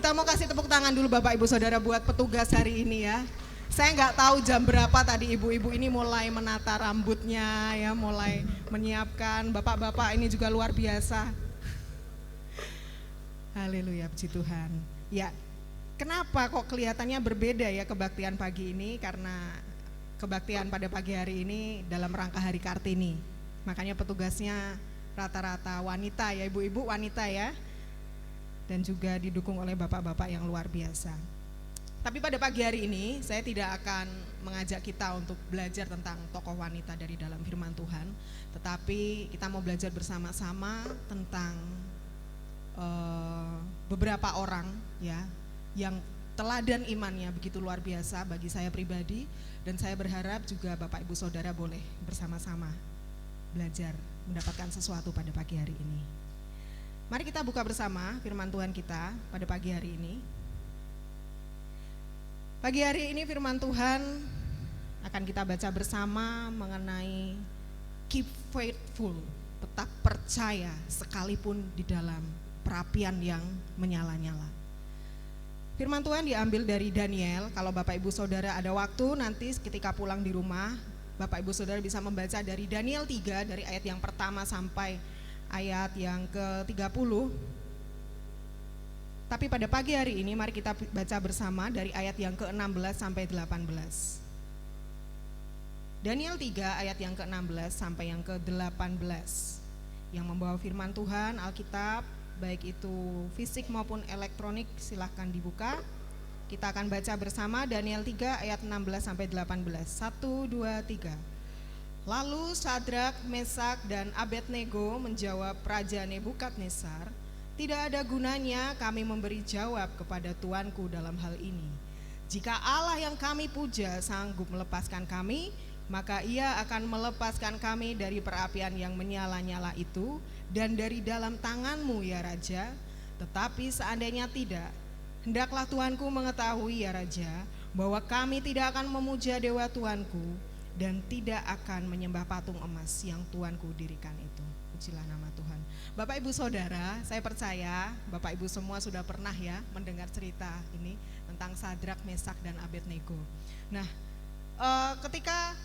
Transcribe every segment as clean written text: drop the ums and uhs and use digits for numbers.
Kita mau kasih tepuk tangan dulu Bapak Ibu Saudara buat petugas hari ini ya. Saya nggak tahu jam berapa tadi ibu-ibu ini mulai menata rambutnya ya, mulai menyiapkan. Bapak-bapak ini juga luar biasa. Haleluya, puji Tuhan. Ya, kenapa kok kelihatannya berbeda ya kebaktian pagi ini? Karena kebaktian pada pagi hari ini dalam rangka Hari Kartini. Makanya petugasnya rata-rata wanita ya, ibu-ibu wanita ya. Dan juga didukung oleh bapak-bapak yang luar biasa. Tapi pada pagi hari ini saya tidak akan mengajak kita untuk belajar tentang tokoh wanita dari dalam firman Tuhan, tetapi kita mau belajar bersama-sama tentang beberapa orang ya yang teladan imannya begitu luar biasa bagi saya pribadi, dan saya berharap juga Bapak Ibu Saudara boleh bersama-sama belajar mendapatkan sesuatu pada pagi hari ini. Mari kita buka bersama firman Tuhan kita pada pagi hari ini. Pagi hari ini firman Tuhan akan kita baca bersama mengenai keep faithful, tetap percaya sekalipun di dalam perapian yang menyala-nyala. Firman Tuhan diambil dari Daniel. Kalau Bapak Ibu Saudara ada waktu nanti ketika pulang di rumah, Bapak Ibu Saudara bisa membaca dari Daniel 3 dari ayat yang pertama sampai ayat yang ke-30. Tapi pada pagi hari ini mari kita baca bersama dari ayat yang ke-16 sampai 18. Daniel 3 ayat yang ke-16 sampai yang ke-18. Yang membawa firman Tuhan, Alkitab, baik itu fisik maupun elektronik, silahkan dibuka. Kita akan baca bersama Daniel 3 ayat 16 sampai 18. 1, 2, 3. Lalu Sadrak, Mesak, dan Abednego menjawab Raja Nebukadnezar, tidak ada gunanya kami memberi jawab kepada tuanku dalam hal ini. Jika Allah yang kami puja sanggup melepaskan kami, maka ia akan melepaskan kami dari perapian yang menyala-nyala itu dan dari dalam tanganmu ya Raja. Tetapi seandainya tidak, hendaklah tuanku mengetahui ya Raja, bahwa kami tidak akan memuja dewa tuanku dan tidak akan menyembah patung emas yang tuanku dirikan itu. Pujilah nama Tuhan. Bapak Ibu Saudara, saya percaya Bapak Ibu semua sudah pernah ya mendengar cerita ini tentang Sadrak, Mesak, dan Abednego. Nah, ketika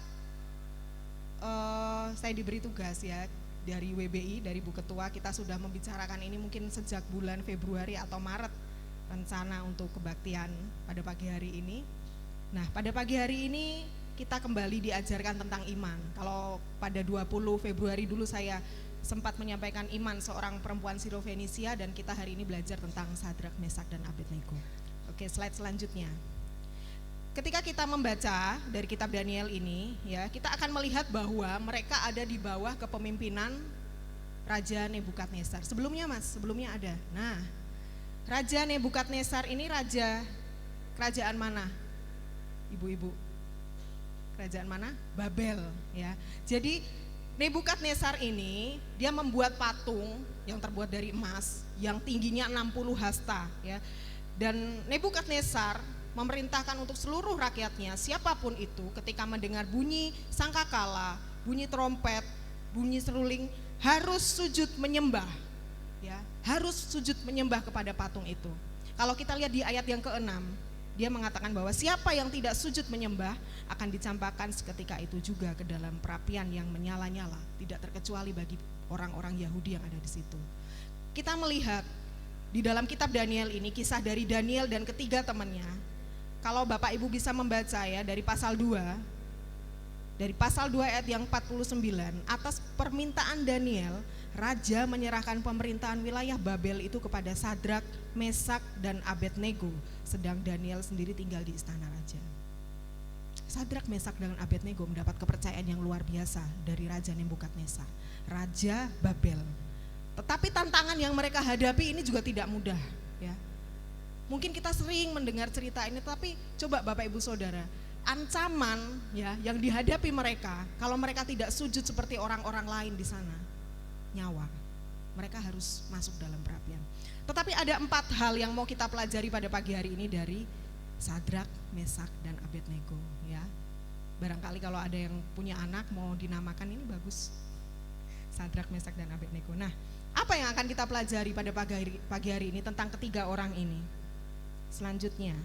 saya diberi tugas ya dari WBI, dari Bu Ketua, kita sudah membicarakan ini mungkin sejak bulan Februari atau Maret, rencana untuk kebaktian pada pagi hari ini. Nah, pada pagi hari ini kita kembali diajarkan tentang iman. Kalau pada 20 Februari dulu saya sempat menyampaikan iman seorang perempuan Sirofenisia, dan kita hari ini belajar tentang Sadrak, Mesak, dan Abednego. Oke, slide selanjutnya. Ketika kita membaca dari kitab Daniel ini ya, kita akan melihat bahwa mereka ada di bawah kepemimpinan Raja Nebukadnezar. Sebelumnya Mas, sebelumnya ada. Nah, Raja Nebukadnezar ini raja kerajaan mana? Ibu-ibu. Kerajaan mana? Babel ya. Jadi Nebukadnezar ini dia membuat patung yang terbuat dari emas yang tingginya 60 hasta ya. Dan Nebukadnezar memerintahkan untuk seluruh rakyatnya, siapapun itu, ketika mendengar bunyi sangkakala, bunyi trompet, bunyi seruling, harus sujud menyembah ya. Harus sujud menyembah kepada patung itu. Kalau kita lihat di ayat yang ke-6, dia mengatakan bahwa siapa yang tidak sujud menyembah akan dicampakkan seketika itu juga ke dalam perapian yang menyala-nyala, tidak terkecuali bagi orang-orang Yahudi yang ada di situ. Kita melihat di dalam kitab Daniel ini kisah dari Daniel dan ketiga temannya. Kalau Bapak Ibu bisa membaca ya dari pasal 2, dari pasal 2 ayat yang 49, atas permintaan Daniel, Raja menyerahkan pemerintahan wilayah Babel itu kepada Sadrak, Mesak, dan Abednego, sedang Daniel sendiri tinggal di istana raja. Sadrak, Mesak, dan Abednego mendapat kepercayaan yang luar biasa dari Raja Nebukadnezar, Raja Babel. Tetapi tantangan yang mereka hadapi ini juga tidak mudah ya. Mungkin kita sering mendengar cerita ini, tapi coba Bapak Ibu Saudara, ancaman ya yang dihadapi mereka kalau mereka tidak sujud seperti orang-orang lain di sana, nyawa. Mereka harus masuk dalam perapian. Tetapi ada 4 hal yang mau kita pelajari pada pagi hari ini dari Sadrak, Mesak, dan Abednego ya. Barangkali kalau ada yang punya anak mau dinamakan ini bagus, Sadrak, Mesak, dan Abednego. Nah, apa yang akan kita pelajari pada pagi hari ini tentang ketiga orang ini? Selanjutnya,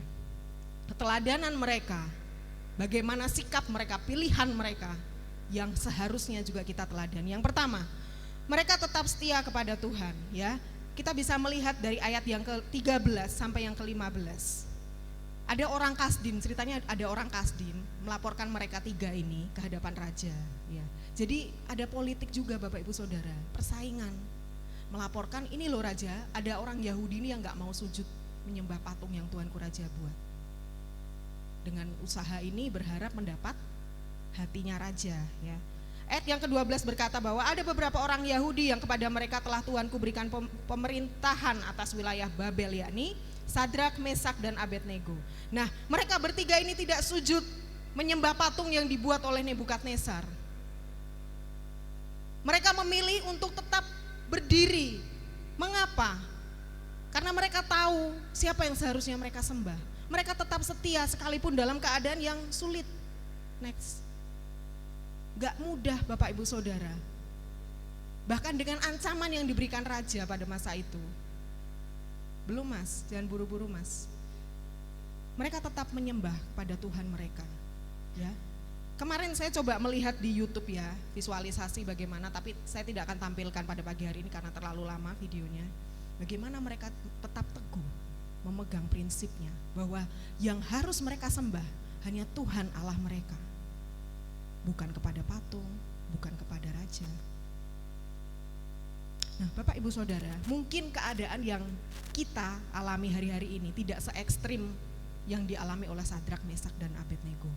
keteladanan mereka, bagaimana sikap mereka, pilihan mereka yang seharusnya juga kita teladani. Yang pertama, mereka tetap setia kepada Tuhan, ya. Kita bisa melihat dari ayat yang ke-13 sampai yang ke-15. Ada orang Kasdim, ceritanya ada orang Kasdim melaporkan mereka tiga ini ke hadapan raja, ya. Jadi ada politik juga Bapak Ibu Saudara, persaingan. Melaporkan, ini loh raja, ada orang Yahudi ini yang gak mau sujud menyembah patung yang Tuanku Raja buat. Dengan usaha ini berharap mendapat hatinya raja, ya. Ayat yang ke-12 berkata bahwa ada beberapa orang Yahudi yang kepada mereka telah Tuanku berikan pemerintahan atas wilayah Babel, yakni Sadrak, Mesak, dan Abednego. Nah, mereka bertiga ini tidak sujud menyembah patung yang dibuat oleh Nebukadnezar. Mereka memilih untuk tetap berdiri. Mengapa? Karena mereka tahu siapa yang seharusnya mereka sembah. Mereka tetap setia sekalipun dalam keadaan yang sulit. Next. Gak mudah Bapak Ibu Saudara. Bahkan dengan ancaman yang diberikan raja pada masa itu. Belum mas, jangan buru-buru mas. Mereka tetap menyembah pada Tuhan mereka, ya. Kemarin saya coba melihat di YouTube, ya, visualisasi bagaimana, tapi saya tidak akan tampilkan pada pagi hari ini karena terlalu lama videonya. Bagaimana mereka tetap teguh memegang prinsipnya bahwa yang harus mereka sembah hanya Tuhan Allah mereka, bukan kepada patung, bukan kepada raja. Nah, Bapak Ibu Saudara, mungkin keadaan yang kita alami hari-hari ini tidak se ekstrim yang dialami oleh Sadrak, Mesak, dan Abednego.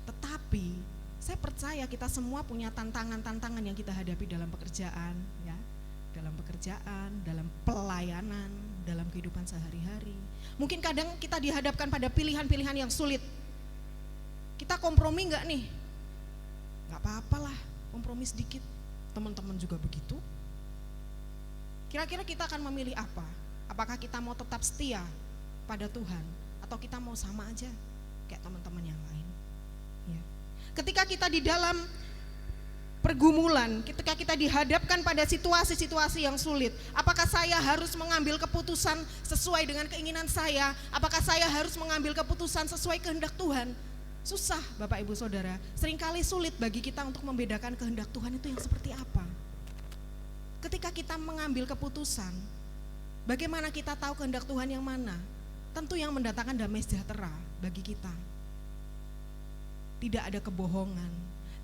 Tetapi saya percaya kita semua punya tantangan-tantangan yang kita hadapi dalam pekerjaan, ya, dalam pekerjaan, dalam pelayanan, dalam kehidupan sehari-hari. Mungkin kadang kita dihadapkan pada pilihan-pilihan yang sulit. Kita kompromi enggak nih? Enggak apa-apalah, kompromi sedikit. Teman-teman juga begitu. Kira-kira kita akan memilih apa? Apakah kita mau tetap setia pada Tuhan atau kita mau sama aja kayak teman-teman yang lain? Ya. Ketika kita di dalam pergumulan, ketika kita dihadapkan pada situasi-situasi yang sulit, apakah saya harus mengambil keputusan sesuai dengan keinginan saya? Apakah saya harus mengambil keputusan sesuai kehendak Tuhan? Susah Bapak Ibu Saudara, seringkali sulit bagi kita untuk membedakan kehendak Tuhan itu yang seperti apa. Ketika kita mengambil keputusan, bagaimana kita tahu kehendak Tuhan yang mana? Tentu yang mendatangkan damai sejahtera bagi kita. Tidak ada kebohongan,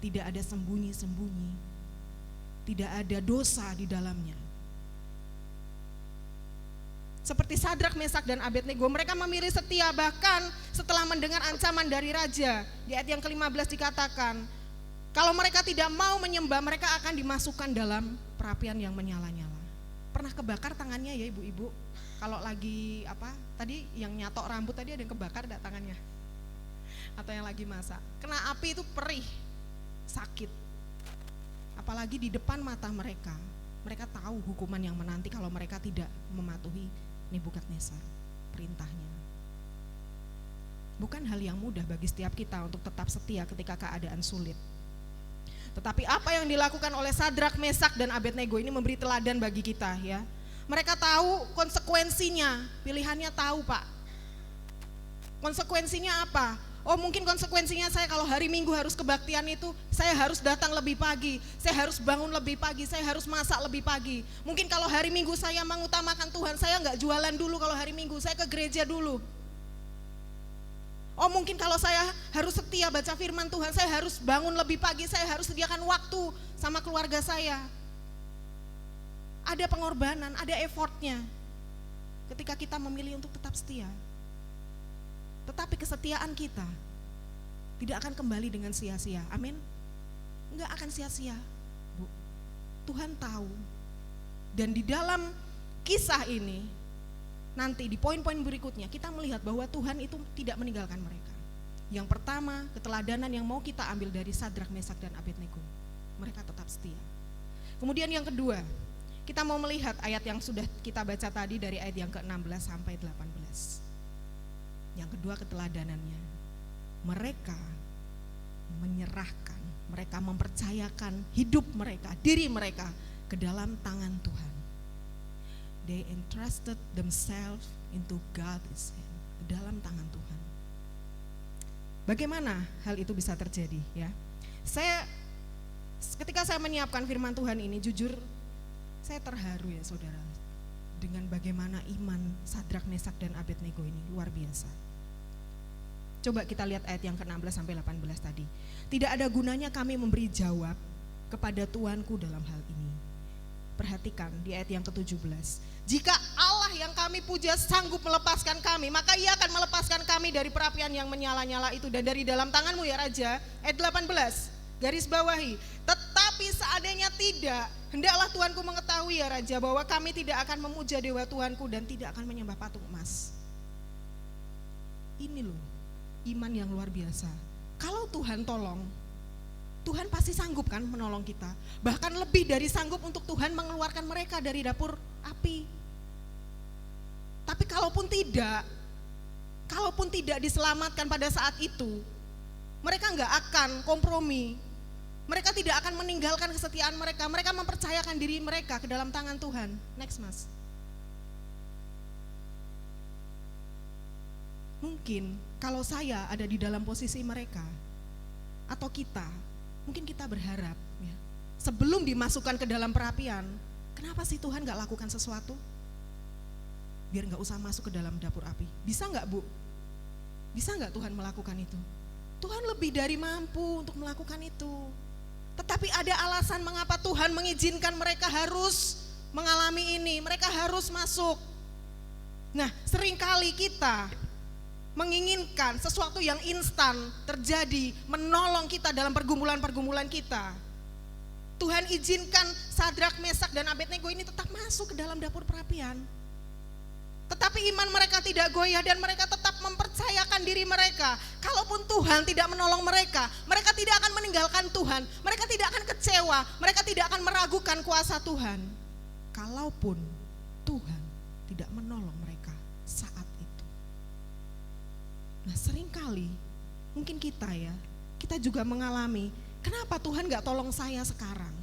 tidak ada sembunyi-sembunyi, tidak ada dosa di dalamnya. Seperti Sadrak, Mesak, dan Abednego, mereka memilih setia bahkan setelah mendengar ancaman dari raja. Di ayat yang ke-15 dikatakan, kalau mereka tidak mau menyembah, mereka akan dimasukkan dalam perapian yang menyala-nyala. Pernah kebakar tangannya ya ibu-ibu? Kalau lagi tadi yang nyatok rambut tadi ada yang kebakar enggak tangannya? Atau yang lagi masak? Kena api itu perih, sakit. Apalagi di depan mata mereka. Mereka tahu hukuman yang menanti kalau mereka tidak mematuhi Nebukadnezar, perintahnya. Bukan hal yang mudah bagi setiap kita untuk tetap setia ketika keadaan sulit. Tetapi apa yang dilakukan oleh Sadrak, Mesak, dan Abednego ini memberi teladan bagi kita, ya. Mereka tahu konsekuensinya, pilihannya tahu Pak. Konsekuensinya apa? Oh mungkin konsekuensinya saya kalau hari Minggu harus kebaktian itu, saya harus datang lebih pagi, saya harus bangun lebih pagi, saya harus masak lebih pagi. Mungkin kalau hari Minggu saya mengutamakan Tuhan, saya enggak jualan dulu kalau hari Minggu, saya ke gereja dulu. Oh mungkin kalau saya harus setia baca firman Tuhan, saya harus bangun lebih pagi, saya harus sediakan waktu sama keluarga saya. Ada pengorbanan, ada effortnya ketika kita memilih untuk tetap setia. Tetapi kesetiaan kita tidak akan kembali dengan sia-sia, amin? Enggak akan sia-sia, Bu. Tuhan tahu. Dan di dalam kisah ini, nanti di poin-poin berikutnya kita melihat bahwa Tuhan itu tidak meninggalkan mereka. Yang pertama, keteladanan yang mau kita ambil dari Sadrak, Mesak, dan Abednego. Mereka tetap setia. Kemudian yang kedua, kita mau melihat ayat yang sudah kita baca tadi dari ayat yang ke-16 sampai 18. Yang kedua keteladanannya. Mereka menyerahkan, mereka mempercayakan hidup mereka, diri mereka ke dalam tangan Tuhan. They entrusted themselves into God's hand. ke dalam tangan Tuhan. Bagaimana hal itu bisa terjadi ya? Ketika saya menyiapkan firman Tuhan ini, jujur saya terharu ya saudara, dengan bagaimana iman Sadrak, Mesak dan Abednego ini luar biasa. Coba kita lihat ayat yang ke-16 sampai 18 tadi. Tidak ada gunanya kami memberi jawab kepada Tuanku dalam hal ini. Perhatikan di ayat yang ke-17. Jika Allah yang kami puja sanggup melepaskan kami, maka Ia akan melepaskan kami dari perapian yang menyala-nyala itu dan dari dalam tanganmu ya Raja. Ayat 18, garis bawahi. Tetapi seandainya tidak, hendaklah Tuanku mengetahui ya Raja, bahwa kami tidak akan memuja dewa Tuanku dan tidak akan menyembah patung emas. Ini loh iman yang luar biasa. Kalau Tuhan tolong, Tuhan pasti sanggup kan menolong kita. Bahkan lebih dari sanggup untuk Tuhan mengeluarkan mereka dari dapur api. Tapi kalaupun tidak diselamatkan pada saat itu, mereka nggak akan kompromi. Mereka tidak akan meninggalkan kesetiaan mereka. Mereka mempercayakan diri mereka ke dalam tangan Tuhan. Next mas. Mungkin kalau saya ada di dalam posisi mereka atau kita, mungkin kita berharap ya, sebelum dimasukkan ke dalam perapian, kenapa sih Tuhan gak lakukan sesuatu? Biar gak usah masuk ke dalam dapur api. Bisa gak Bu? Bisa gak Tuhan melakukan itu? Tuhan lebih dari mampu untuk melakukan itu. Tetapi ada alasan mengapa Tuhan mengizinkan mereka harus mengalami ini, mereka harus masuk. Nah, seringkali kita menginginkan sesuatu yang instan terjadi, menolong kita dalam pergumulan-pergumulan kita. Tuhan izinkan Sadrak, Mesak dan Abednego ini tetap masuk ke dalam dapur perapian. Tetapi iman mereka tidak goyah dan mereka tetap mempercayakan diri mereka. Kalaupun Tuhan tidak menolong mereka, mereka tidak akan meninggalkan Tuhan. Mereka tidak akan kecewa, mereka tidak akan meragukan kuasa Tuhan. Kalaupun Tuhan tidak menolong mereka saat itu. Nah seringkali mungkin kita juga mengalami, kenapa Tuhan gak tolong saya sekarang?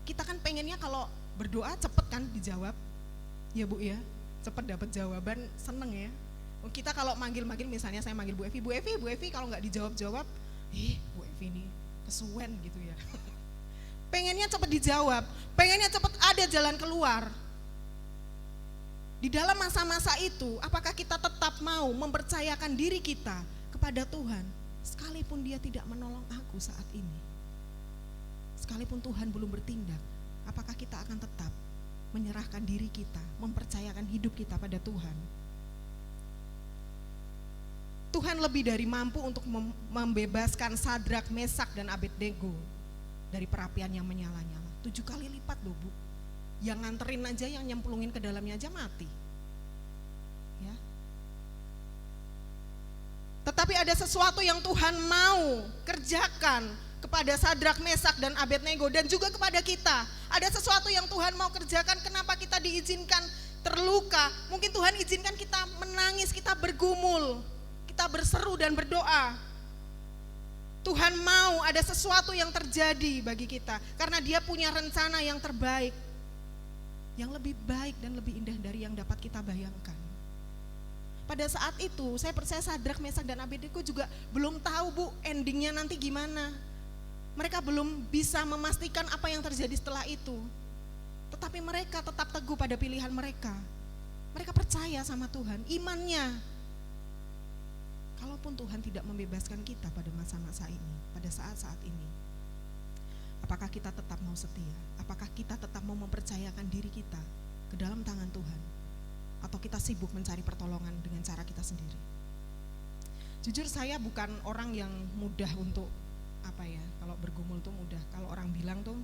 Kita kan pengennya kalau berdoa cepet kan dijawab, ya Bu ya, cepet dapat jawaban, seneng ya. Kita kalau manggil-manggil, misalnya saya manggil Bu Evi kalau gak dijawab-jawab, Bu Evi ini kesuwen gitu ya. Pengennya cepet dijawab, pengennya cepet ada jalan keluar. Di dalam masa-masa itu, apakah kita tetap mau mempercayakan diri kita kepada Tuhan, sekalipun Dia tidak menolong aku saat ini? Sekalipun Tuhan belum bertindak, apakah kita akan tetap menyerahkan diri kita, mempercayakan hidup kita pada Tuhan? Tuhan lebih dari mampu untuk membebaskan Sadrak, Mesak dan Abednego dari perapian yang menyala-nyala. 7 kali lipat loh Bu. Yang nganterin aja, yang nyemplungin ke dalamnya aja mati ya. Tetapi ada sesuatu yang Tuhan mau kerjakan kepada Sadrak, Mesak dan Abednego dan juga kepada kita. Ada sesuatu yang Tuhan mau kerjakan. Kenapa kita diizinkan terluka? Mungkin Tuhan izinkan kita menangis, kita bergumul, kita berseru dan berdoa. Tuhan mau ada sesuatu yang terjadi bagi kita karena Dia punya rencana yang terbaik, yang lebih baik dan lebih indah dari yang dapat kita bayangkan. Pada saat itu saya percaya Sadrak, Mesak dan Abednego juga belum tahu Bu endingnya nanti gimana. Mereka belum bisa memastikan apa yang terjadi setelah itu. Tetapi mereka tetap teguh pada pilihan mereka. Mereka percaya sama Tuhan, imannya. Kalaupun Tuhan tidak membebaskan kita pada masa-masa ini, pada saat-saat ini, apakah kita tetap mau setia? Apakah kita tetap mau mempercayakan diri kita ke dalam tangan Tuhan? Atau kita sibuk mencari pertolongan dengan cara kita sendiri? Jujur saya bukan orang yang mudah untuk kalau bergumul tuh mudah. Kalau orang bilang tuh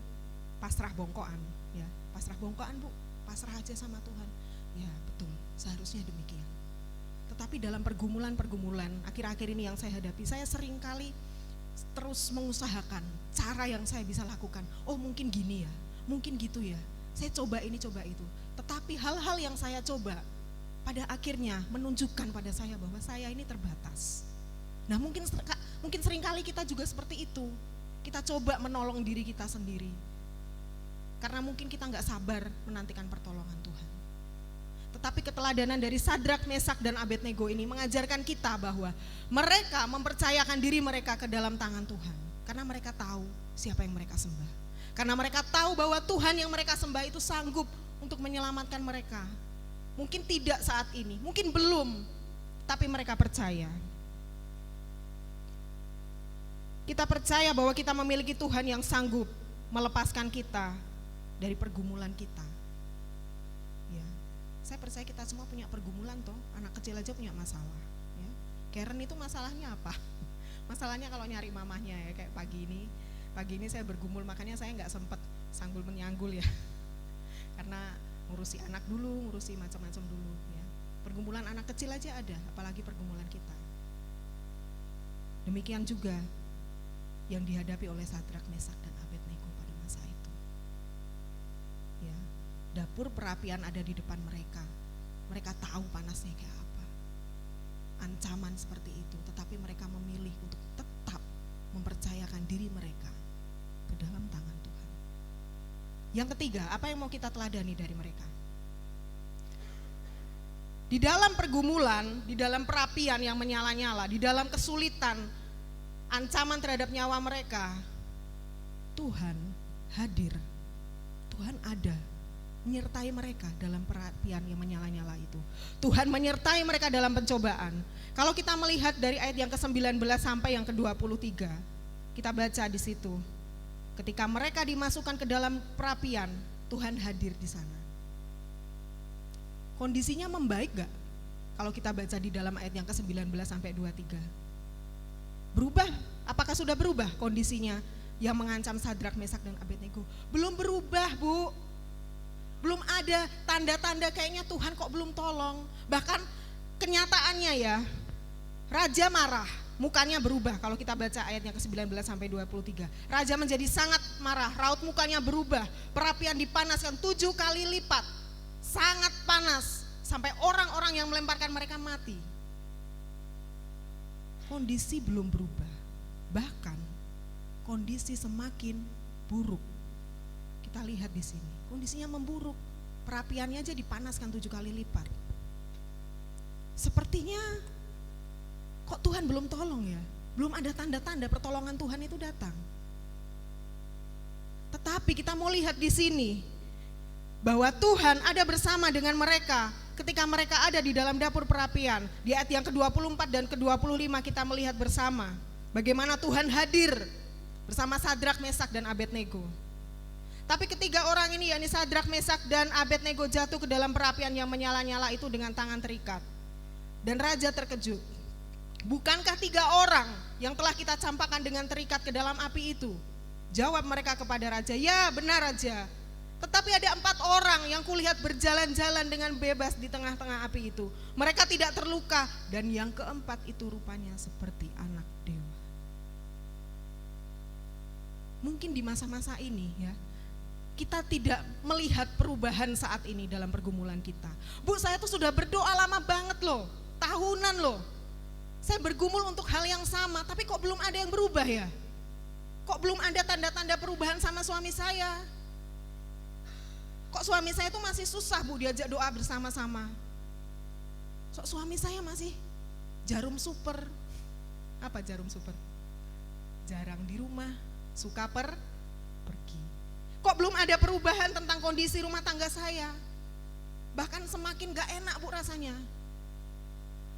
pasrah bongkoan ya. Pasrah bongkoan Bu, pasrah aja sama Tuhan. Ya betul, seharusnya demikian. Tetapi dalam pergumulan-pergumulan akhir-akhir ini yang saya hadapi, saya seringkali terus mengusahakan cara yang saya bisa lakukan. Oh mungkin gini ya, mungkin gitu ya, saya coba ini coba itu. Tetapi hal-hal yang saya coba pada akhirnya menunjukkan pada saya bahwa saya ini terbatas. Nah mungkin seringkali kita juga seperti itu. Kita coba menolong diri kita sendiri karena mungkin kita gak sabar menantikan pertolongan Tuhan. Tetapi keteladanan dari Sadrak, Mesak, dan Abednego ini mengajarkan kita bahwa mereka mempercayakan diri mereka ke dalam tangan Tuhan. Karena mereka tahu siapa yang mereka sembah. Karena mereka tahu bahwa Tuhan yang mereka sembah itu sanggup untuk menyelamatkan mereka. Mungkin tidak saat ini, mungkin belum, tapi mereka percaya. Kita percaya bahwa kita memiliki Tuhan yang sanggup melepaskan kita dari pergumulan kita. Ya, saya percaya kita semua punya pergumulan toh, anak kecil aja punya masalah. Ya. Karen itu masalahnya apa? Masalahnya kalau nyari mamahnya ya, kayak pagi ini saya bergumul, makanya saya nggak sempat sanggul menyanggul ya, karena ngurusi anak dulu, ngurusi macam-macam dulu. Ya. Pergumulan anak kecil aja ada, apalagi pergumulan kita. Demikian juga yang dihadapi oleh Sadrak, Mesak, dan Abednego pada masa itu. Ya, dapur perapian ada di depan mereka. Mereka tahu panasnya kayak apa, ancaman seperti itu, tetapi mereka memilih untuk tetap mempercayakan diri mereka ke dalam tangan Tuhan. Yang ketiga, apa yang mau kita teladani dari mereka? Di dalam pergumulan, di dalam perapian yang menyala-nyala, di dalam kesulitan, ancaman terhadap nyawa mereka, Tuhan hadir, Tuhan ada, menyertai mereka dalam perapian yang menyala-nyala itu. Tuhan menyertai mereka dalam pencobaan. Kalau kita melihat dari ayat yang ke-19 sampai yang ke-23, kita baca di situ, ketika mereka dimasukkan ke dalam perapian, Tuhan hadir di sana. Kondisinya membaik gak? Kalau kita baca di dalam ayat yang ke-19 sampai 23. Berubah? Apakah sudah berubah kondisinya yang mengancam Sadrak, Mesak, dan Abednego? Belum berubah, Bu. Belum ada tanda-tanda kayaknya Tuhan kok belum tolong. Bahkan kenyataannya ya, raja marah, mukanya berubah. Kalau kita baca ayat yang ke-19 sampai 23. Raja menjadi sangat marah, raut mukanya berubah. Perapian dipanaskan 7 kali lipat. Sangat panas, sampai orang-orang yang melemparkan mereka mati. Kondisi belum berubah, bahkan kondisi semakin buruk. Kita lihat di sini, kondisinya memburuk. Perapiannya aja dipanaskan 7 kali lipat. Sepertinya kok Tuhan belum tolong ya? Belum ada tanda-tanda pertolongan Tuhan itu datang. Tetapi kita mau lihat di sini bahwa Tuhan ada bersama dengan mereka ketika mereka ada di dalam dapur perapian. Di ayat yang ke-24 dan ke-25 kita melihat bersama bagaimana Tuhan hadir bersama Sadrak, Mesak, dan Abednego. Tapi ketiga orang ini, yakni Sadrak, Mesak, dan Abednego, jatuh ke dalam perapian yang menyala-nyala itu dengan tangan terikat. Dan raja terkejut. Bukankah 3 orang yang telah kita campakkan dengan terikat ke dalam api itu? Jawab mereka kepada raja, ya benar raja. Tetapi ada 4 orang yang kulihat berjalan-jalan dengan bebas di tengah-tengah api itu. Mereka tidak terluka, dan yang keempat itu rupanya seperti anak dewa. Mungkin di masa-masa ini ya, kita tidak melihat perubahan saat ini dalam pergumulan kita. Bu, saya tuh sudah berdoa lama banget loh, tahunan loh. Saya bergumul untuk hal yang sama, tapi kok belum ada yang berubah ya? Kok belum ada tanda-tanda perubahan sama suami saya? Kok suami saya tuh masih susah Bu diajak doa bersama-sama? Kok suami saya masih jarum super. Apa jarum super? Jarang di rumah, suka pergi. Kok belum ada perubahan tentang kondisi rumah tangga saya? Bahkan semakin gak enak Bu rasanya.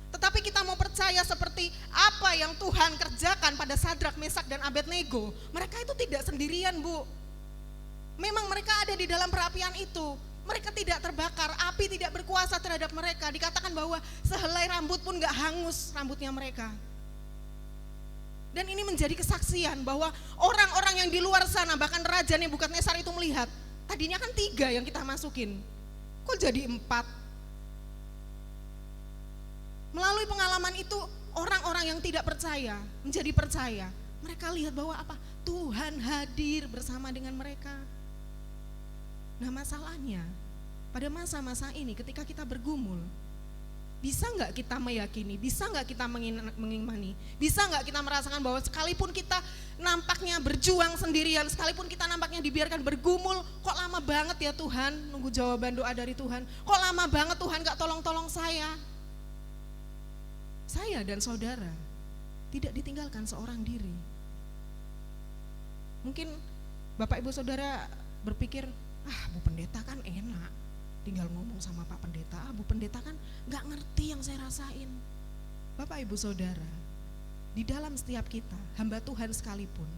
Tetapi kita mau percaya seperti apa yang Tuhan kerjakan pada Sadrak, Mesak, dan Abednego. Mereka itu tidak sendirian Bu. Memang mereka ada di dalam perapian itu. Mereka tidak terbakar, api tidak berkuasa terhadap mereka. Dikatakan bahwa sehelai rambut pun gak hangus rambutnya mereka. Dan ini menjadi kesaksian bahwa orang-orang yang di luar sana, bahkan Raja Nebukadnezar itu melihat, tadinya kan 3 yang kita masukin, kok jadi 4? Melalui pengalaman itu, orang-orang yang tidak percaya menjadi percaya. Mereka lihat bahwa apa? Tuhan hadir bersama dengan mereka. Nah masalahnya, pada masa-masa ini ketika kita bergumul, Bisa nggak kita meyakini, bisa nggak kita mengimani, bisa nggak kita merasakan bahwa sekalipun kita nampaknya berjuang sendirian, sekalipun kita nampaknya dibiarkan bergumul, kok lama banget ya Tuhan nunggu jawaban doa dari Tuhan, kok lama banget Tuhan nggak tolong-tolong saya. Saya dan saudara tidak ditinggalkan seorang diri. Mungkin Bapak Ibu Saudara berpikir, Bu Pendeta kan enak, tinggal ngomong sama Pak Pendeta, Bu Pendeta kan gak ngerti yang saya rasain. Bapak Ibu Saudara, di dalam setiap kita, hamba Tuhan sekalipun,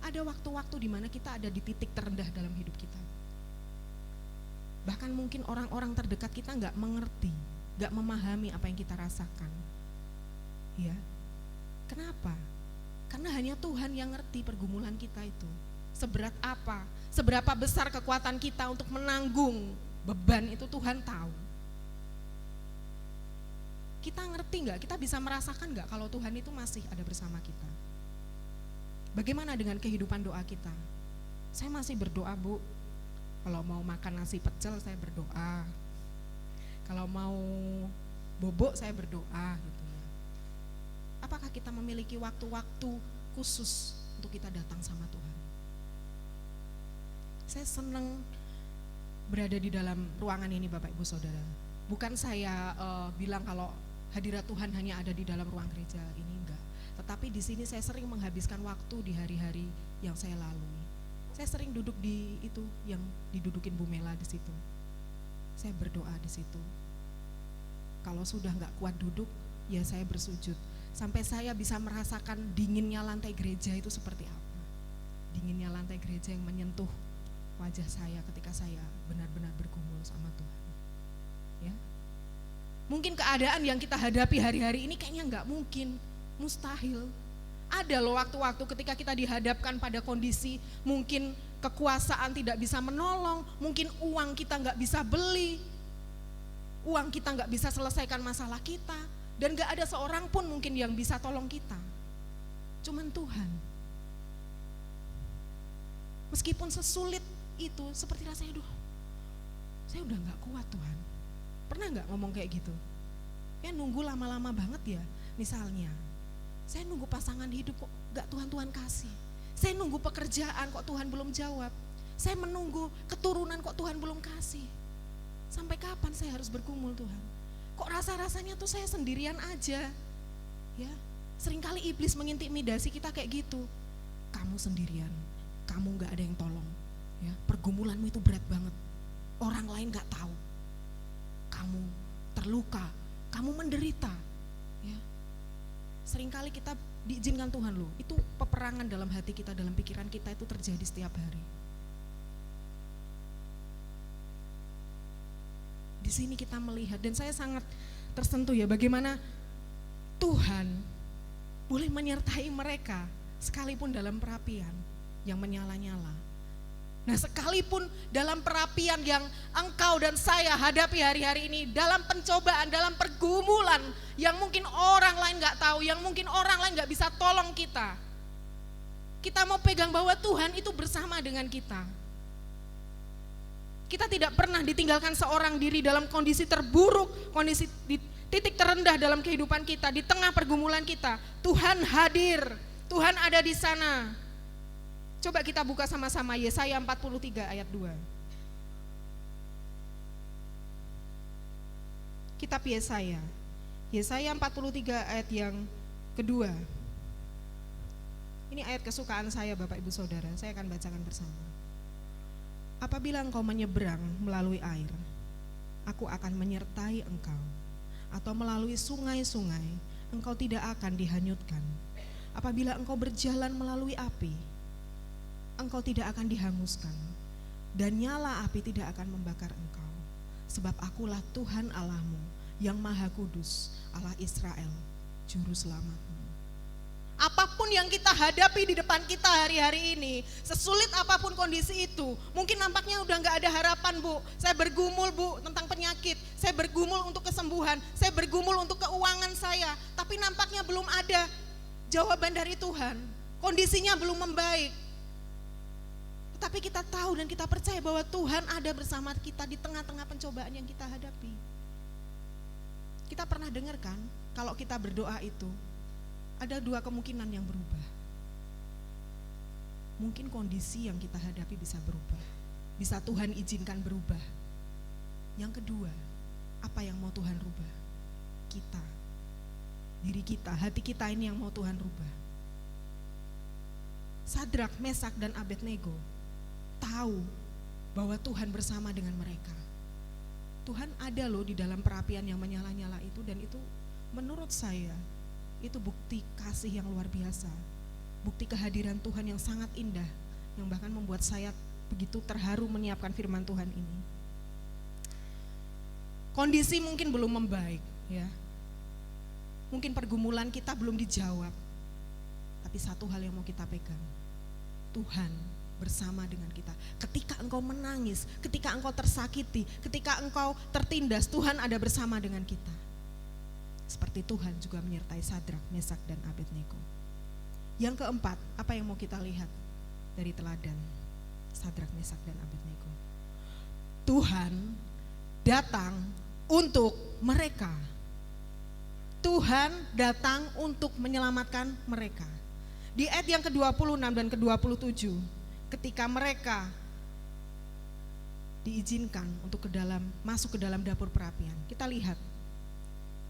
ada waktu-waktu di mana kita ada di titik terendah dalam hidup kita. Bahkan mungkin orang-orang terdekat kita gak mengerti, gak memahami apa yang kita rasakan. Ya, kenapa? Karena hanya Tuhan yang ngerti pergumulan kita itu. Seberat apa, seberapa besar kekuatan kita untuk menanggung beban itu Tuhan tahu. Kita ngerti nggak? Kita bisa merasakan nggak kalau Tuhan itu masih ada bersama kita? Bagaimana dengan kehidupan doa kita? Saya masih berdoa, Bu. Kalau mau makan nasi pecel saya berdoa. Kalau mau bobok saya berdoa gitu ya. Apakah kita memiliki waktu-waktu khusus untuk kita datang sama Tuhan? Saya senang berada di dalam ruangan ini Bapak Ibu Saudara. Bukan saya bilang kalau hadirat Tuhan hanya ada di dalam ruang gereja ini, enggak. Tetapi di sini saya sering menghabiskan waktu di hari-hari yang saya lalui. Saya sering duduk di itu yang didudukin Bu Mela di situ. Saya berdoa di situ. Kalau sudah enggak kuat duduk, ya saya bersujud. Sampai saya bisa merasakan dinginnya lantai gereja itu seperti apa. Dinginnya lantai gereja yang menyentuh wajah saya ketika saya benar-benar bergumul sama Tuhan. Ya. Mungkin keadaan yang kita hadapi hari-hari ini kayaknya enggak mungkin, mustahil. Ada loh waktu-waktu ketika kita dihadapkan pada kondisi mungkin kekuasaan tidak bisa menolong, mungkin uang kita enggak bisa beli, uang kita enggak bisa selesaikan masalah kita, dan enggak ada seorang pun mungkin yang bisa tolong kita. Cuman Tuhan. Meskipun sesulit itu, seperti rasanya, saya udah gak kuat Tuhan. Pernah gak ngomong kayak gitu? Ya nunggu lama-lama banget ya. Misalnya, saya nunggu pasangan hidup kok gak Tuhan kasih. Saya nunggu pekerjaan kok Tuhan belum jawab. Saya menunggu keturunan kok Tuhan belum kasih. Sampai kapan saya harus bergumul Tuhan? Kok rasa-rasanya tuh saya sendirian aja. Ya, seringkali iblis mengintimidasi kita kayak gitu. Kamu sendirian, kamu gak ada yang tolong. Ya, pergumulanmu itu berat banget. Orang lain gak tahu. Kamu terluka, kamu menderita. Ya. Seringkali kita diizinkan Tuhan loh. Itu peperangan dalam hati kita, dalam pikiran kita itu terjadi setiap hari. Di sini kita melihat, dan saya sangat tersentuh ya bagaimana Tuhan boleh menyertai mereka sekalipun dalam perapian yang menyala-nyala. Nah, sekalipun dalam perapian yang engkau dan saya hadapi hari-hari ini, dalam pencobaan, dalam pergumulan yang mungkin orang lain gak tahu, yang mungkin orang lain gak bisa tolong kita, kita mau pegang bahwa Tuhan itu bersama dengan kita. Kita tidak pernah ditinggalkan seorang diri dalam kondisi terburuk, kondisi di titik terendah dalam kehidupan kita, di tengah pergumulan kita. Tuhan hadir, Tuhan ada di sana. Coba kita buka sama-sama Yesaya 43 ayat 2. Kitab Yesaya. Yesaya 43 ayat yang kedua. Ini ayat kesukaan saya Bapak Ibu Saudara, saya akan bacakan bersama. Apabila engkau menyeberang melalui air, aku akan menyertai engkau. Atau melalui sungai-sungai, engkau tidak akan dihanyutkan. Apabila engkau berjalan melalui api, engkau tidak akan dihanguskan, dan nyala api tidak akan membakar engkau. Sebab akulah Tuhan Allahmu yang Maha Kudus, Allah Israel, Juru Selamatmu. Apapun yang kita hadapi di depan kita hari-hari ini, sesulit apapun kondisi itu, mungkin nampaknya udah gak ada harapan Bu, saya bergumul Bu tentang penyakit, saya bergumul untuk kesembuhan, saya bergumul untuk keuangan saya, tapi nampaknya belum ada jawaban dari Tuhan, kondisinya belum membaik. Tapi kita tahu dan kita percaya bahwa Tuhan ada bersama kita di tengah-tengah pencobaan yang kita hadapi. Kita pernah dengar kan, kalau kita berdoa itu ada dua kemungkinan yang berubah. Mungkin kondisi yang kita hadapi bisa berubah, bisa Tuhan izinkan berubah. Yang kedua, apa yang mau Tuhan rubah? Kita, diri kita, hati kita ini yang mau Tuhan rubah. Sadrak, Mesak, dan Abednego tahu bahwa Tuhan bersama dengan mereka. Tuhan ada loh di dalam perapian yang menyala-nyala itu, dan itu menurut saya itu bukti kasih yang luar biasa, bukti kehadiran Tuhan yang sangat indah, yang bahkan membuat saya begitu terharu menyiapkan firman Tuhan ini. Kondisi mungkin belum membaik, ya. Mungkin pergumulan kita belum dijawab, tapi satu hal yang mau kita pegang, Tuhan bersama dengan kita. Ketika engkau menangis, ketika engkau tersakiti, ketika engkau tertindas, Tuhan ada bersama dengan kita. Seperti Tuhan juga menyertai Sadrak, Mesak, dan Abednego. Yang keempat, apa yang mau kita lihat dari teladan Sadrak, Mesak, dan Abednego? Tuhan datang untuk mereka. Tuhan datang untuk menyelamatkan mereka. Di ayat yang ke-26 dan ke-27, ketika mereka diizinkan untuk masuk ke dalam dapur perapian, kita lihat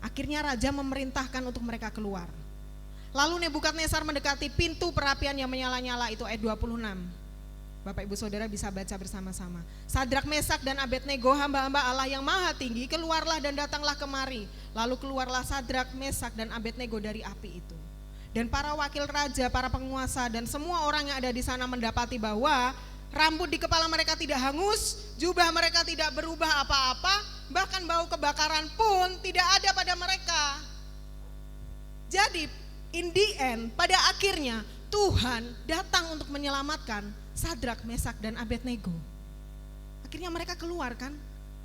akhirnya raja memerintahkan untuk mereka keluar. Lalu Nebukadnezar mendekati pintu perapian yang menyala-nyala, itu ayat 26. Bapak Ibu Saudara bisa baca bersama-sama. Sadrak, Mesak, dan Abednego, hamba-hamba Allah yang maha tinggi, keluarlah dan datanglah kemari. Lalu keluarlah Sadrak, Mesak, dan Abednego dari api itu. Dan para wakil raja, para penguasa, dan semua orang yang ada di sana mendapati bahwa rambut di kepala mereka tidak hangus, jubah mereka tidak berubah apa-apa, bahkan bau kebakaran pun tidak ada pada mereka. Jadi in the end, pada akhirnya Tuhan datang untuk menyelamatkan Sadrak, Mesak, dan Abednego. Akhirnya mereka keluar kan,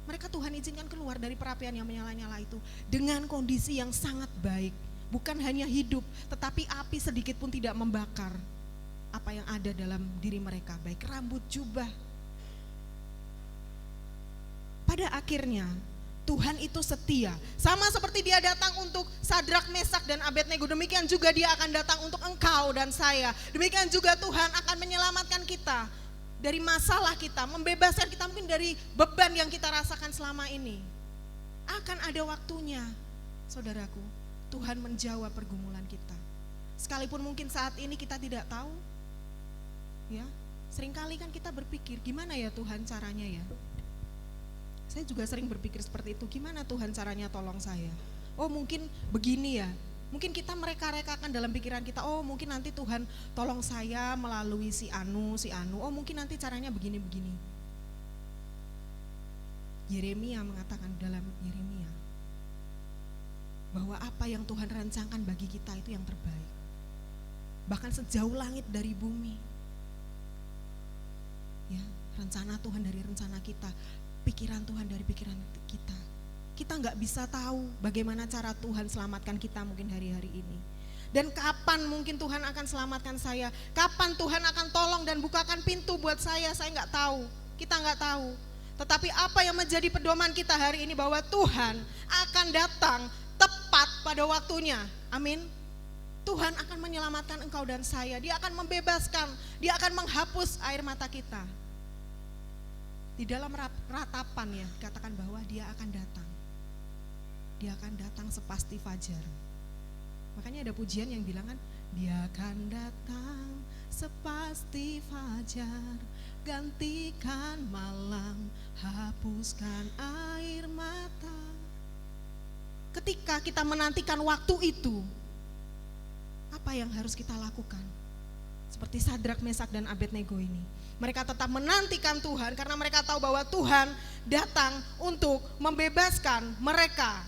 mereka Tuhan izinkan keluar dari perapian yang menyala-nyala itu dengan kondisi yang sangat baik. Bukan hanya hidup, tetapi api sedikit pun tidak membakar apa yang ada dalam diri mereka, baik rambut, jubah. Pada akhirnya Tuhan itu setia, sama seperti Dia datang untuk Sadrak, Mesak, dan Abednego, demikian juga Dia akan datang untuk engkau dan saya. Demikian juga Tuhan akan menyelamatkan kita dari masalah kita, membebaskan kita mungkin dari beban yang kita rasakan selama ini. Akan ada waktunya, saudaraku, Tuhan menjawab pergumulan kita. Sekalipun mungkin saat ini kita tidak tahu, ya, seringkali kan kita berpikir, gimana ya Tuhan caranya ya? Saya juga sering berpikir seperti itu, gimana Tuhan caranya tolong saya? Oh mungkin begini ya, mungkin kita mereka-rekakan dalam pikiran kita, oh mungkin nanti Tuhan tolong saya melalui si anu, oh mungkin nanti caranya begini-begini. Yeremia mengatakan dalam Yeremia, bahwa apa yang Tuhan rancangkan bagi kita itu yang terbaik. Bahkan sejauh langit dari bumi. Ya, rencana Tuhan dari rencana kita, pikiran Tuhan dari pikiran kita. Kita nggak bisa tahu bagaimana cara Tuhan selamatkan kita mungkin hari-hari ini. Dan kapan mungkin Tuhan akan selamatkan saya, kapan Tuhan akan tolong dan bukakan pintu buat saya nggak tahu, kita nggak tahu. Tetapi apa yang menjadi pedoman kita hari ini, bahwa Tuhan akan datang tepat pada waktunya, amin. Tuhan akan menyelamatkan engkau dan saya, Dia akan membebaskan, Dia akan menghapus air mata kita. Di dalam ratapan ya, dikatakan bahwa Dia akan datang. Dia akan datang sepasti fajar. Makanya ada pujian yang bilang kan, Dia akan datang sepasti fajar, gantikan malam, hapuskan air mata. Ketika kita menantikan waktu itu, apa yang harus kita lakukan? Seperti Sadrak, Mesak, dan Abednego ini, mereka tetap menantikan Tuhan karena mereka tahu bahwa Tuhan datang untuk membebaskan mereka.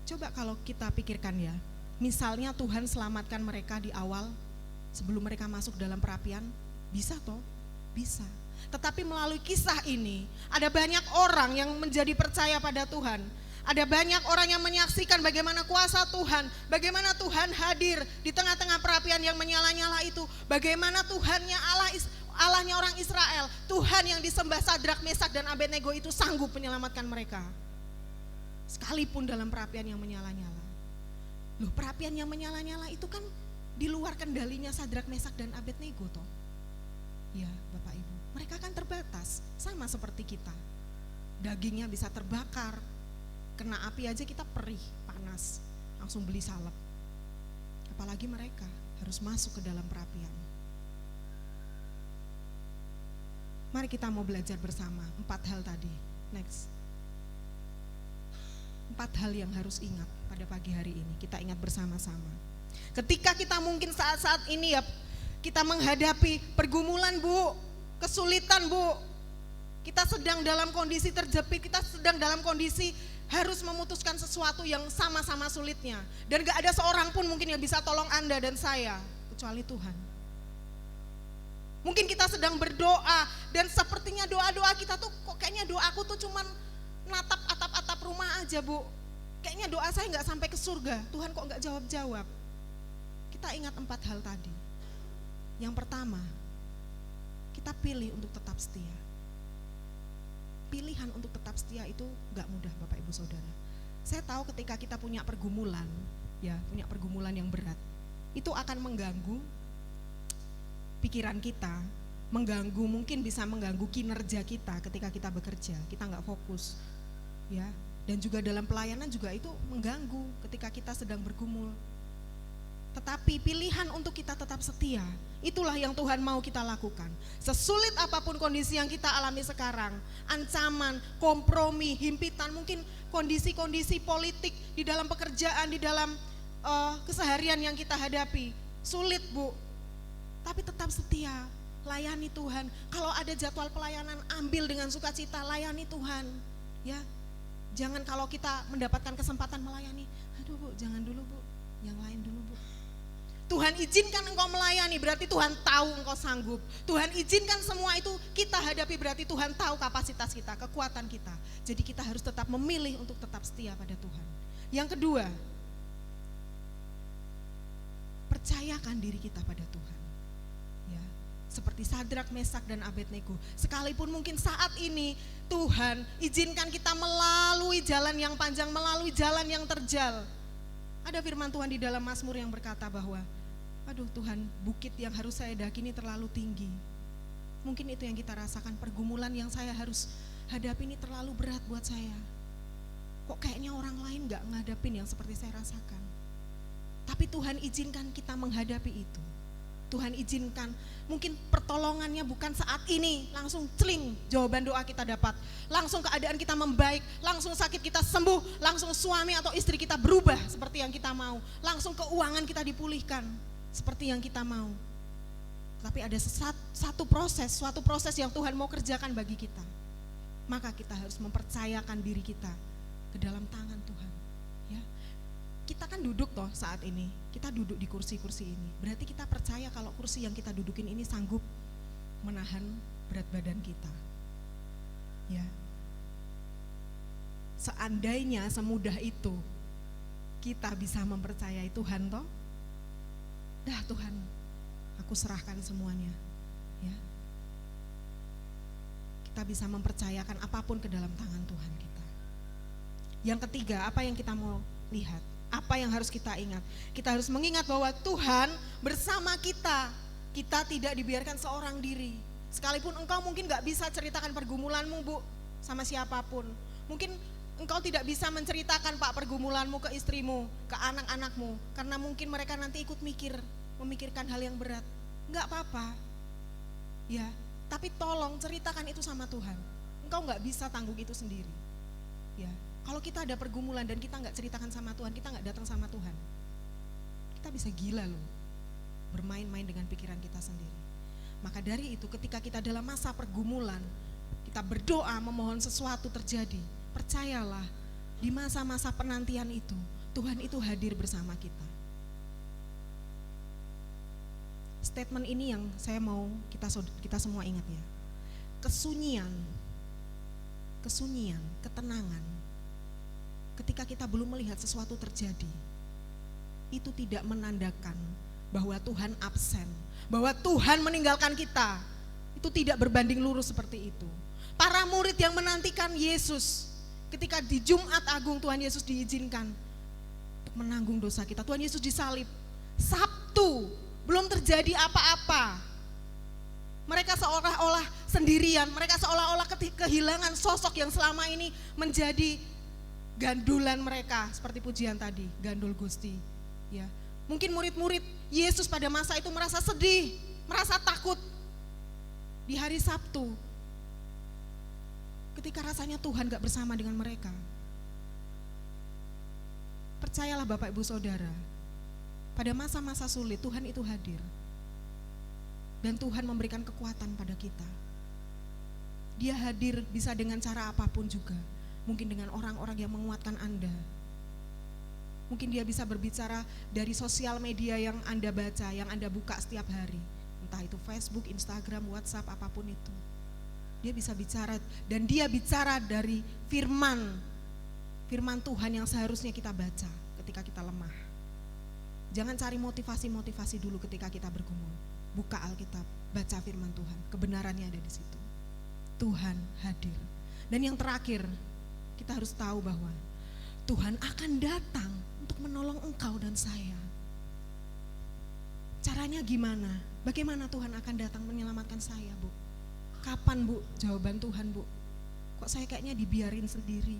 Coba kalau kita pikirkan ya, misalnya Tuhan selamatkan mereka di awal sebelum mereka masuk dalam perapian, bisa toh? Bisa. Tetapi melalui kisah ini ada banyak orang yang menjadi percaya pada Tuhan. Ada banyak orang yang menyaksikan bagaimana kuasa Tuhan, bagaimana Tuhan hadir di tengah-tengah perapian yang menyala-nyala itu, bagaimana Tuhannya Allahnya orang Israel, Tuhan yang disembah Sadrak, Mesak, dan Abednego itu sanggup menyelamatkan mereka. sekalipun dalam perapian yang menyala-nyala. Loh, perapian yang menyala-nyala itu kan di luar kendalinya Sadrak, Mesak, dan Abednego toh. Ya Bapak Ibu, mereka kan terbatas, sama seperti kita. Dagingnya bisa terbakar, kena api aja kita perih, panas, langsung beli salep. Apalagi mereka harus masuk ke dalam perapian. Mari kita mau belajar bersama 4 hal tadi. Next. 4 hal yang harus ingat pada pagi hari ini. Kita ingat bersama-sama. Ketika kita mungkin saat-saat ini ya, kita menghadapi pergumulan Bu, kesulitan Bu, kita sedang dalam kondisi terjepit, kita sedang dalam kondisi harus memutuskan sesuatu yang sama-sama sulitnya. Dan gak ada seorang pun mungkin yang bisa tolong Anda dan saya, kecuali Tuhan. Mungkin kita sedang berdoa dan sepertinya doa-doa kita tuh kok kayaknya doaku tuh cuman natap atap-atap rumah aja Bu. Kayaknya doa saya gak sampai ke surga, Tuhan kok gak jawab-jawab. Kita ingat 4 hal tadi. Yang pertama, kita pilih untuk tetap setia. Pilihan untuk tetap setia itu gak mudah Bapak Ibu Saudara. Saya tahu ketika kita punya pergumulan, ya punya pergumulan yang berat, itu akan mengganggu pikiran kita, mungkin bisa mengganggu kinerja kita ketika kita bekerja, kita gak fokus, ya. Dan juga dalam pelayanan juga itu mengganggu ketika kita sedang bergumul. Tetapi pilihan untuk kita tetap setia, itulah yang Tuhan mau kita lakukan. Sesulit apapun kondisi yang kita alami sekarang, ancaman, kompromi, himpitan, mungkin kondisi-kondisi politik di dalam pekerjaan, di dalam keseharian yang kita hadapi, sulit Bu. Tapi tetap setia, layani Tuhan. Kalau ada jadwal pelayanan, ambil dengan sukacita, layani Tuhan. Ya, jangan kalau kita mendapatkan kesempatan melayani, aduh Bu, jangan dulu Bu, yang lain dulu Bu. Tuhan izinkan engkau melayani, berarti Tuhan tahu engkau sanggup. Tuhan izinkan semua itu kita hadapi, berarti Tuhan tahu kapasitas kita, kekuatan kita. Jadi kita harus tetap memilih untuk tetap setia pada Tuhan. Yang kedua, percayakan diri kita pada Tuhan. Ya, seperti Sadrak, Mesak, dan Abednego. Sekalipun mungkin saat ini Tuhan izinkan kita melalui jalan yang panjang, melalui jalan yang terjal. Ada firman Tuhan di dalam Mazmur yang berkata bahwa, aduh Tuhan, bukit yang harus saya daki ini terlalu tinggi. Mungkin itu yang kita rasakan, pergumulan yang saya harus hadapi ini terlalu berat buat saya. Kok kayaknya orang lain gak ngadapin yang seperti saya rasakan. Tapi Tuhan izinkan kita menghadapi itu. Tuhan izinkan, mungkin pertolongannya bukan saat ini, langsung celing jawaban doa kita dapat. Langsung keadaan kita membaik, langsung sakit kita sembuh, langsung suami atau istri kita berubah seperti yang kita mau. Langsung keuangan kita dipulihkan seperti yang kita mau. Tapi ada suatu proses yang Tuhan mau kerjakan bagi kita. Maka kita harus mempercayakan diri kita ke dalam tangan Tuhan. Ya. Kita kan duduk toh saat ini, kita duduk di kursi-kursi ini. Berarti kita percaya kalau kursi yang kita dudukin ini sanggup menahan berat badan kita. Ya. Seandainya semudah itu kita bisa mempercayai Tuhan toh, dah Tuhan, aku serahkan semuanya. Ya. Kita bisa mempercayakan apapun ke dalam tangan Tuhan kita. Yang ketiga, apa yang kita mau lihat? Apa yang harus kita ingat? Kita harus mengingat bahwa Tuhan bersama kita. Kita tidak dibiarkan seorang diri. Sekalipun engkau mungkin gak bisa ceritakan pergumulanmu Bu sama siapapun. Mungkin engkau tidak bisa menceritakan Pak pergumulanmu ke istrimu, ke anak-anakmu. Karena mungkin mereka nanti ikut memikirkan hal yang berat. Gak apa-apa. Ya, tapi tolong ceritakan itu sama Tuhan. Engkau gak bisa tanggung itu sendiri. Ya. Kalau kita ada pergumulan dan kita gak ceritakan sama Tuhan, kita gak datang sama Tuhan, kita bisa gila loh, bermain-main dengan pikiran kita sendiri. Maka dari itu ketika kita dalam masa pergumulan, kita berdoa memohon sesuatu terjadi, percayalah di masa-masa penantian itu, Tuhan itu hadir bersama kita. Statement ini yang saya mau kita semua ingat ya. Kesunyian, ketenangan, ketika kita belum melihat sesuatu terjadi, itu tidak menandakan bahwa Tuhan absen, bahwa Tuhan meninggalkan kita. Itu tidak berbanding lurus seperti itu. Para murid yang menantikan Yesus, Ketika di Jumat Agung Tuhan Yesus diizinkan untuk menanggung dosa kita. Tuhan Yesus disalib. Sabtu belum terjadi apa-apa. Mereka seolah-olah sendirian, mereka seolah-olah kehilangan sosok yang selama ini menjadi gandulan mereka, seperti pujian tadi, gandul Gusti. Ya, mungkin murid-murid Yesus pada masa itu merasa sedih, merasa takut. Di hari Sabtu, ketika rasanya Tuhan gak bersama dengan mereka. Percayalah Bapak Ibu Saudara, pada masa-masa sulit Tuhan itu hadir. Dan Tuhan memberikan kekuatan pada kita. Dia hadir bisa dengan cara apapun juga. Mungkin dengan orang-orang yang menguatkan Anda. Mungkin dia bisa berbicara dari sosial media yang Anda baca, yang Anda buka setiap hari. Entah itu Facebook, Instagram, WhatsApp, apapun itu. Dia bisa bicara, dan dia bicara dari firman Tuhan yang seharusnya kita baca ketika kita lemah. Jangan cari motivasi-motivasi dulu ketika kita bergumul. Buka Alkitab, baca firman Tuhan, kebenarannya ada di situ. Tuhan hadir. Dan yang terakhir, kita harus tahu bahwa Tuhan akan datang untuk menolong engkau dan saya. Caranya gimana? Bagaimana Tuhan akan datang menyelamatkan saya, Bu? Kapan, Bu? Jawaban Tuhan, Bu. Kok saya kayaknya dibiarin sendiri?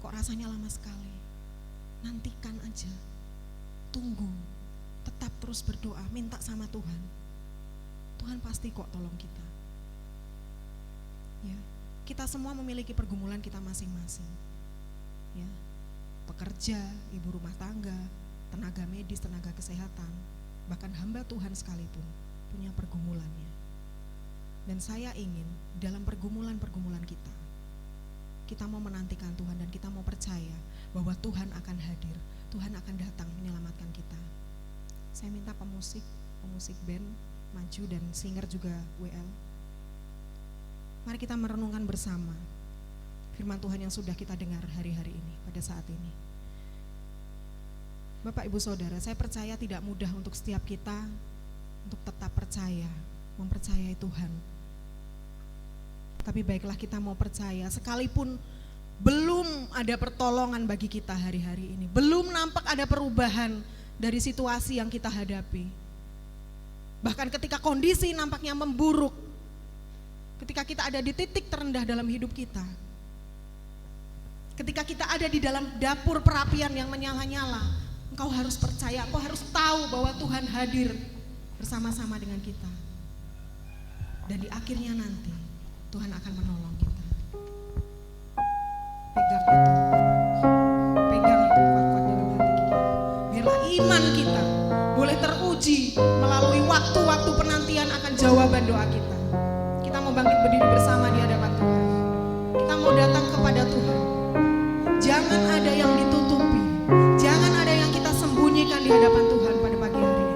Kok rasanya lama sekali? Nantikan aja. Tunggu. Tetap terus berdoa, minta sama Tuhan. Tuhan pasti kok tolong kita. Ya, kita semua memiliki pergumulan kita masing-masing. Ya, pekerja, ibu rumah tangga, tenaga medis, tenaga kesehatan, bahkan hamba Tuhan sekalipun punya pergumulannya. Dan saya ingin dalam pergumulan-pergumulan kita mau menantikan Tuhan dan kita mau percaya bahwa Tuhan akan hadir, Tuhan akan datang menyelamatkan kita. Saya minta pemusik band maju dan singer juga WL. Mari kita merenungkan bersama firman Tuhan yang sudah kita dengar hari-hari ini, pada saat ini. Bapak Ibu Saudara, saya percaya tidak mudah untuk setiap kita untuk tetap percaya, mempercayai Tuhan. Tapi baiklah kita mau percaya, sekalipun belum ada pertolongan bagi kita hari-hari ini, belum nampak ada perubahan dari situasi yang kita hadapi. Bahkan ketika kondisi nampaknya memburuk, ketika kita ada di titik terendah dalam hidup kita, ketika kita ada di dalam dapur perapian yang menyala-nyala, engkau harus percaya, engkau harus tahu bahwa Tuhan hadir bersama-sama dengan kita. Dan di akhirnya nanti Tuhan akan menolong kita. Pegang itu. Pegang itu kuat-kuat dalam hati kita. Biarlah iman kita boleh teruji melalui waktu-waktu penantian akan jawaban doa kita. Kita mau bangkit berdiri bersama di hadapan Tuhan. Kita mau datang kepada Tuhan. Jangan ada yang ditutupi. Jangan ada yang kita sembunyikan di hadapan Tuhan pada pagi hari ini.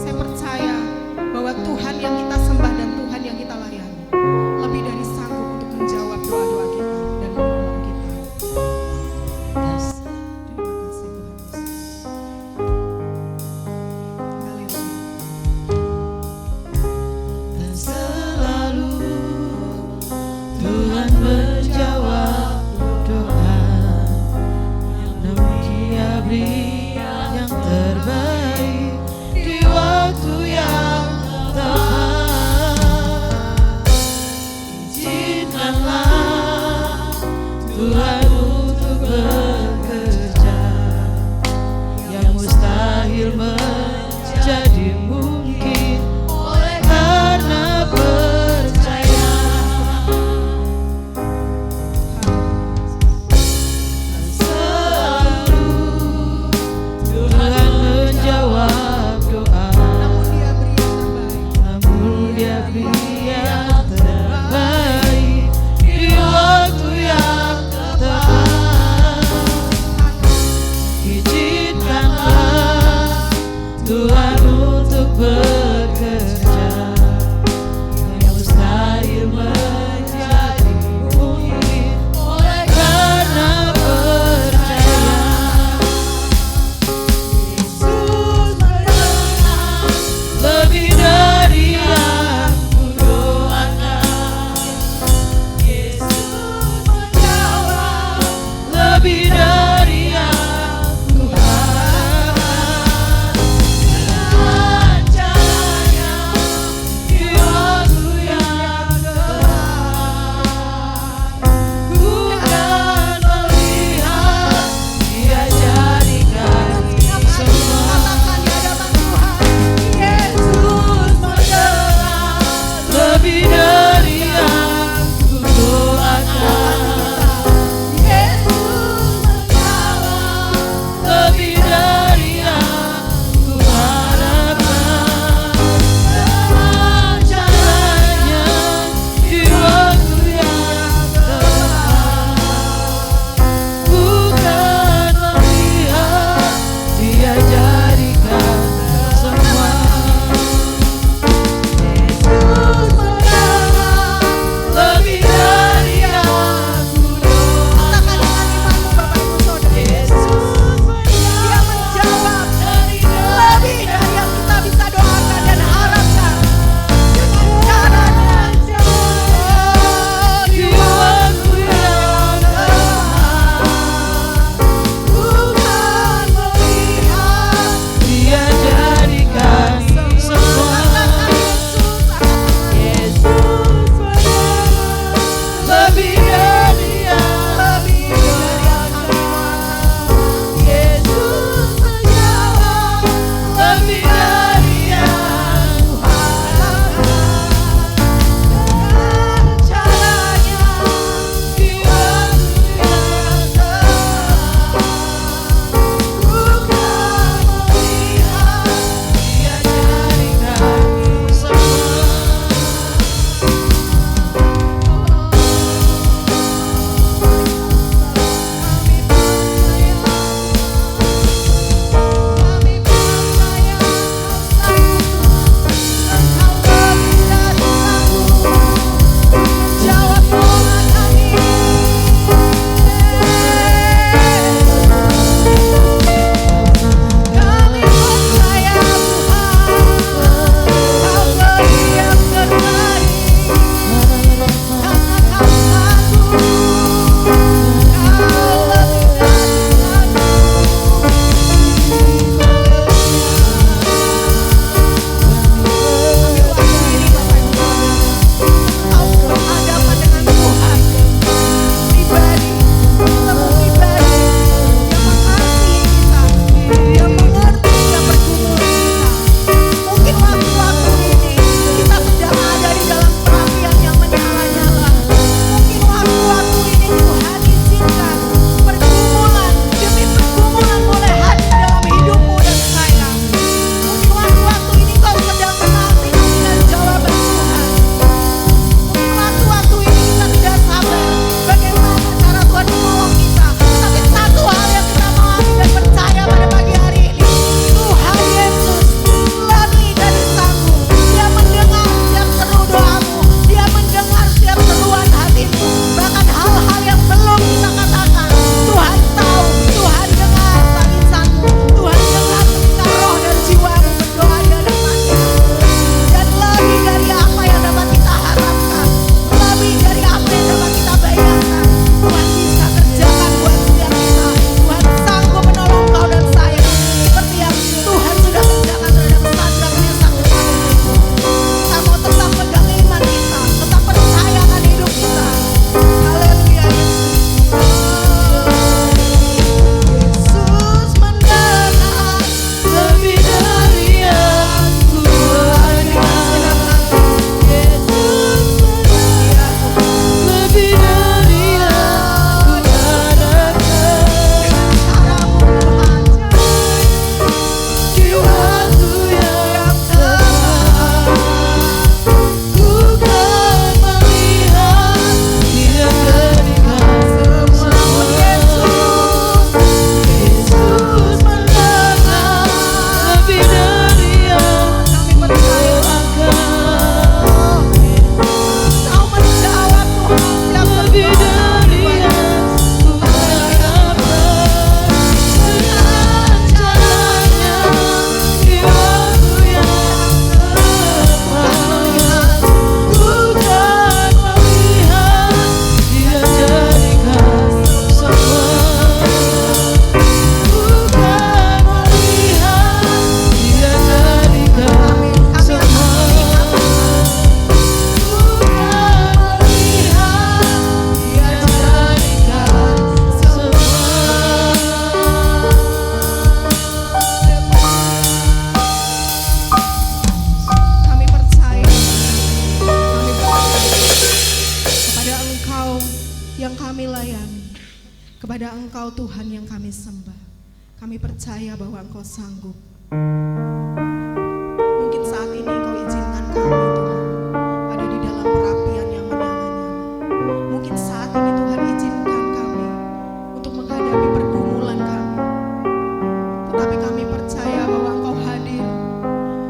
Saya percaya bahwa Tuhan yang kita sembah dan Tuhan yang kita layani lebih dari sanggup untuk menjawab doa-doa kita dan menolong kita. Terima kasih Tuhan Yesus. Haleluya. Dan selalu Tuhan menjawab doa. Lebih dari yang ku doakan, Yesus Kepada Engkau Tuhan yang kami sembah, kami percaya bahwa Engkau sanggup. Mungkin saat ini Engkau izinkan kami Tuhan ada di dalam perapian yang menyala-nyala. Mungkin saat ini Tuhan izinkan kami untuk menghadapi pergumulan kami. Tetapi kami percaya bahwa Engkau hadir.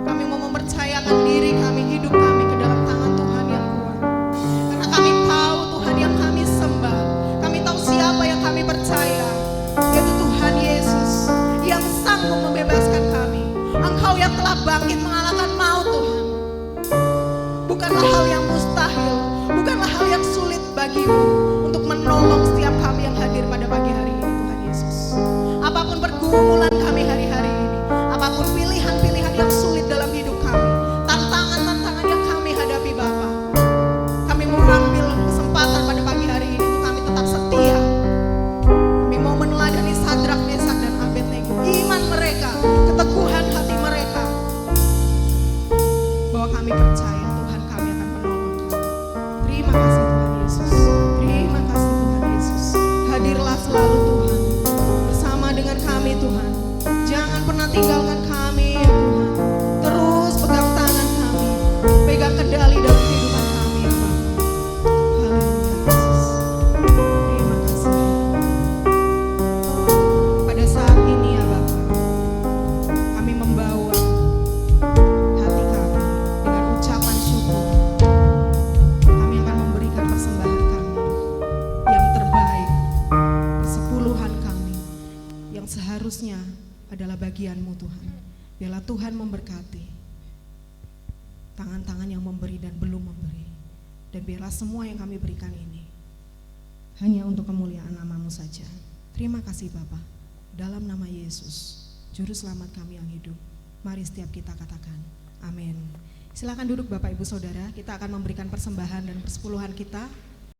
Kami mau mempercayakan diri kami, hidup kami ke dalam tangan Tuhan yang kuat. Karena kami tahu Tuhan yang kami sembah. Kami tahu siapa yang kami percaya, yaitu Tuhan Yesus yang sanggup membebaskan kami. Engkau yang telah bangkit mengalahkan maut Tuhan. Bukanlah hal yang mustahil, bukanlah hal yang sulit bagimu untuk menolong setiap kami yang hadir pada pagi hari ini Tuhan Yesus. Apapun pergumulan kami hari-hari ini, apapun pilihan-pilihan yang sulit dalam hidup kami, tantangan-tantangan yang kami hadapi Bapa, kami mengambil kesempatan pada pagi hari ini untuk kami tetap setia. Kami mau meneladani Sadrak, Mesak, dan Abednego, iman mereka, keteguhan hati mereka, bahwa kami percaya Tuhan kami akan menolong kami. Terima kasih Tuhan Yesus, terima kasih Tuhan Yesus. Hadirlah selalu Tuhan bersama dengan kami Tuhan. Jangan pernah tinggalkan kami ya Tuhan. Terus pegang tangan kami, pegang kendali dalam kehidupan kami ya Bapa. Haleluya Yesus. Terima kasih. Pada saat ini ya Bapa, kami membawa hati kami dengan ucapan syukur. Kami akan memberikan persembahan kami yang terbaik, kesepuluhan kami yang seharusnya adalah bagian-Mu Tuhan. Biarlah Tuhan memberkati tangan-tangan yang memberi dan belum memberi. Dan biarlah semua yang kami berikan ini hanya untuk kemuliaan nama-Mu saja. Terima kasih Bapa. Dalam nama Yesus, Juru Selamat kami yang hidup. Mari setiap kita katakan, amin. Silakan duduk Bapak Ibu Saudara, kita akan memberikan persembahan dan persepuluhan kita